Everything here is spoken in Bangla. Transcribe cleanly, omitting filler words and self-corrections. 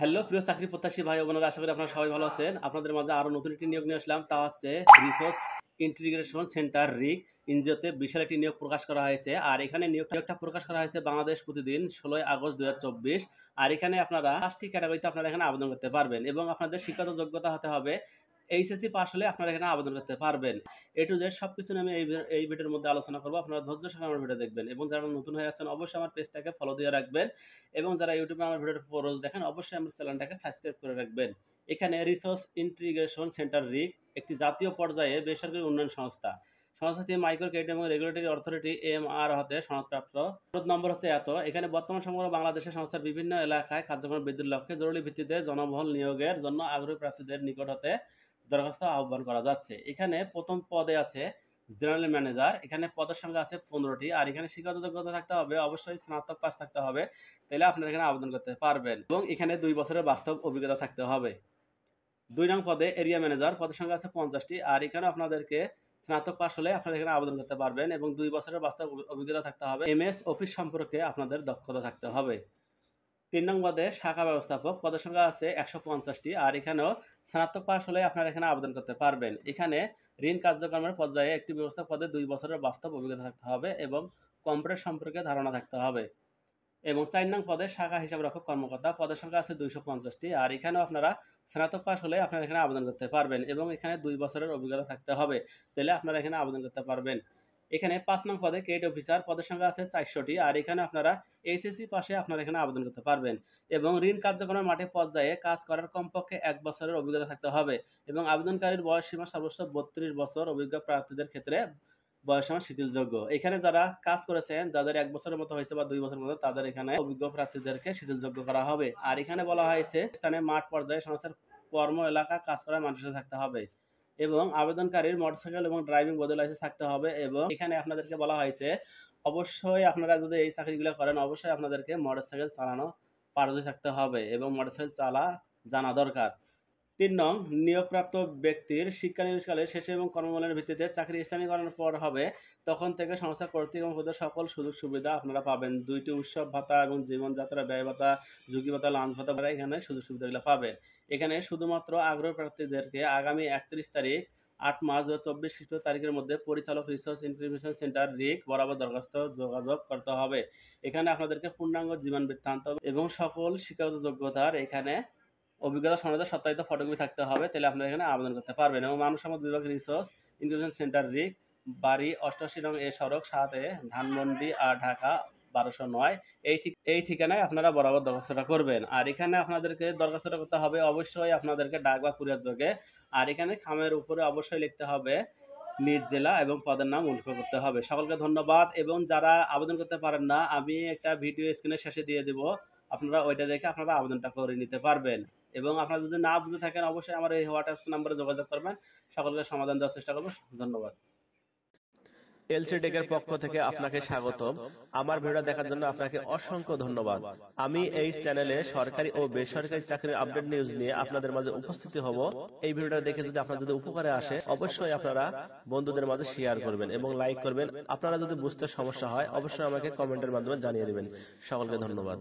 হ্যালো প্রিয় চাকরি প্রত্যাশী ভাই ও বোনেরা, আশা করি আপনারা সবাই ভালো আছেন। আপনাদের মাঝে আরো নতুন একটি নিয়োগ নিয়ে আসলাম, তা হচ্ছে রিসোর্স ইন্টিগ্রেশন সেন্টার রিক এনজিওতে বিশাল একটি নিয়োগ প্রকাশ করা হয়েছে। আর এখানে নিয়োগটা প্রকাশ করা হয়েছে বাংলাদেশ প্রতিদিন 16 আগস্ট 2024। আর এখানে আপনারা 5টি ক্যাটাগরিতে আপনারা এখানে আবেদন করতে পারবেন এবং আপনাদের শিক্ষাগত যোগ্যতা হতে হবে এইচএসসি পাস হলে আপনারা এখানে আবেদন করতে পারবেন। এ টু জেড সবকিছু নিয়ে আমি এই ভিডিওর মধ্যে আলোচনা করবো। আপনারা ধৈর্য সহকারে আমার ভিডিও দেখবেন এবং যারা নতুন হয়ে আছেন অবশ্যই আমার পেজটাকে ফলো দিয়ে রাখবেন এবং যারা ইউটিউবে আমার ভিডিওর রোজ দেখেন অবশ্যই আমার চ্যানেলটাকে সাবস্ক্রাইব করে রাখবেন। এখানে রিসোর্স ইন্টিগ্রেশন সেন্টার রিক একটি জাতীয় পর্যায়ে বেসরকারি উন্নয়ন সংস্থা। সংস্থাটি মাইক্রো ক্রেডিট এবং রেগুলেটরি অথরিটি এমআর হতে সনদপ্রাপ্ত। অনুরোধ নম্বর হচ্ছে এত। এখানে বর্তমান সমগ্র বাংলাদেশের সংস্থার বিভিন্ন এলাকায় কার্যক্রম বৃদ্ধির লক্ষ্যে জরুরি ভিত্তিতে জনবল নিয়োগের জন্য আগ্রহী প্রার্থীদের নিকট হতে দরখাস্ত আহ্বান করা যাচ্ছে। এখানে প্রথম পদে আছে জেনারেল ম্যানেজার। এখানে পদের সংখ্যা আছে 15টি। আর এখানে শিক্ষাগত যোগ্যতা থাকতে হবে, অবশ্যই স্নাতক পাস থাকতে হবে, তাহলে আপনারা এখানে আবেদন করতে পারবেন এবং এখানে 2 বছরের বাস্তব অভিজ্ঞতা থাকতে হবে। 2 নং পদে এরিয়া ম্যানেজার, পদের সংখ্যা আছে 50টি। আর এখানে আপনাদেরকে স্নাতক পাস হলে আপনারা এখানে আবেদন করতে পারবেন এবং 2 বছরের বাস্তব অভিজ্ঞতা থাকতে হবে। এমএস অফিস সম্পর্কে আপনাদের দক্ষতা থাকতে হবে। 3 নং পদে শাখা ব্যবস্থাপক, পদের সংখ্যা আছে 150টি। আর এখানেও স্নাতক পাস হলে আপনারা এখানে আবেদন করতে পারবেন। এখানে ঋণ কার্যক্রমের পর্যায়ে একটি ব্যবস্থাপক পদে 2 বছরের বাস্তব অভিজ্ঞতা থাকতে হবে এবং কম্পিউটার সম্পর্কে ধারণা থাকতে হবে। এবং 4 নং পদে শাখা হিসাবরক্ষক কর্মকর্তা, পদের সংখ্যা আছে 250টি। আর এখানেও আপনারা স্নাতক পাস হলে আপনারা এখানে আবেদন করতে পারবেন এবং এখানে 2 বছরের অভিজ্ঞতা থাকতে হবে, তাহলে আপনারা এখানে আবেদন করতে পারবেন। এখানে 5 নং পদে ক্রেডিট অফিসার, পদের সংখ্যা আছে 400টি। আর এখানে আপনারা এইচএসসি পাশে আপনারা এখানে আবেদন করতে পারবেন এবং ঋণ কার্যক্রমের মাঠে পর্যায়ে কাজ করার কমপক্ষে 1 বছরের অভিজ্ঞতা থাকতে হবে এবং আবেদনকারীর বয়স সীমা সর্বোচ্চ 32 বছর। অভিজ্ঞ প্রার্থীদের ক্ষেত্রে বয়সসীমা শিথিলযোগ্য। এখানে যারা কাজ করেছেন, যাদের 1 বছরের মতো হয়েছে বা 2 বছরের মতো, তাদের এখানে অভিজ্ঞ প্রার্থীদেরকে শিথিলযোগ্য করা হবে। আর এখানে বলা হয়েছে স্থানে মাঠ পর্যায়ে সংস্থার কর্ম এলাকা কাজ করার মানুষের থাকতে হবে এবং আবেদনকারীর মোটরসাইকেল এবং ড্রাইভিং বৈধ লাইসেন্স থাকতে হবে। এবং এখানে আপনাদেরকে বলা হয়েছে অবশ্যই আপনারা যদি এই চাকরিগুলো করেন অবশ্যই আপনাদেরকে মোটরসাইকেল চালানো পারদর্শী থাকতে হবে এবং মোটরসাইকেল জানা দরকার। 3 নং, নিয়োগপ্রাপ্ত ব্যক্তির শিক্ষানিবিশকালে শেষে এবং কর্মমূল্যের ভিত্তিতে চাকরি স্থানীয়করণের পর হবে তখন থেকে সংস্থা কর্তৃক এবং প্রদত্ত সকল সুযোগ সুবিধা আপনারা পাবেন। 2টি উৎসব ভাতা এবং জীবনযাত্রা ব্যয় ভাতা, ঝুঁকি ভাতা, লাঞ্চ ভাতা, এখানে সুযোগ সুবিধাগুলো পাবেন। এখানে শুধুমাত্র আগ্রহী প্রার্থীদেরকে আগামী 31 তারিখ 8 মার্চ 2024 খ্রিস্ট তারিখের মধ্যে পরিচালক রিসোর্স ইন্টিগ্রেশন সেন্টার রিক বরাবর দরখাস্ত যোগাযোগ করতে হবে। এখানে আপনাদেরকে পূর্ণাঙ্গ জীবন বৃত্তান্ত এবং সকল শিক্ষাগত যোগ্যতার এখানে অভিজ্ঞতা সনদের সত্যায়িত ফটোকপি থাকতে হবে, তাহলে আপনারা এখানে আবেদন করতে পারবেন। এবং মানব সম্পদ বিভাগ রিসোর্স ইনকিউবেশন সেন্টার রিক, বাড়ি 88 নং এ সড়ক 7 ধানমন্ডি আর ঢাকা 1209। এই ঠিকানায় আপনারা বরাবর দরখাস্তটা করবেন। আর এখানে আপনাদেরকে দরখাস্তটা করতে হবে অবশ্যই আপনাদেরকে ডাক বা কুরিয়ার যোগে। আর এখানে খামের উপরে অবশ্যই লিখতে হবে নিজ জেলা এবং পদের নাম উল্লেখ করতে হবে। সকলকে ধন্যবাদ। এবং যারা আবেদন করতে পারেন না, আমি একটা ভিডিও স্ক্রিনের শেষে দিয়ে দেব, আপনারা ওইটা দেখে আপনারা আবেদনটা করে নিতে পারবেন। এবং আপনারা যদি না বুঝে থাকেন অবশ্যই আমার এই হোয়াটসঅ্যাপ নাম্বারে যোগাযোগ করবেন। সকলকে সমাধান দেওয়ার চেষ্টা করব। ধন্যবাদ। এলসি টেকের পক্ষ থেকে আপনাকে স্বাগতম। আমার ভিডিও দেখার জন্য আপনাকে অসংখ্য ধন্যবাদ। আমি এই চ্যানেলে সরকারি ও বেসরকারি চাকরির আপডেট নিউজ নিয়ে আপনাদের মাঝে উপস্থিত হব। এই ভিডিওটা দেখে যদি আপনার যদি উপকারে আসে অবশ্যই আপনারা বন্ধুদের মাঝে শেয়ার করবেন এবং লাইক করবেন। আপনারা যদি বুঝতে সমস্যা হয় অবশ্যই আমাকে কমেন্টের মাধ্যমে জানিয়ে দিবেন। সকলকে ধন্যবাদ।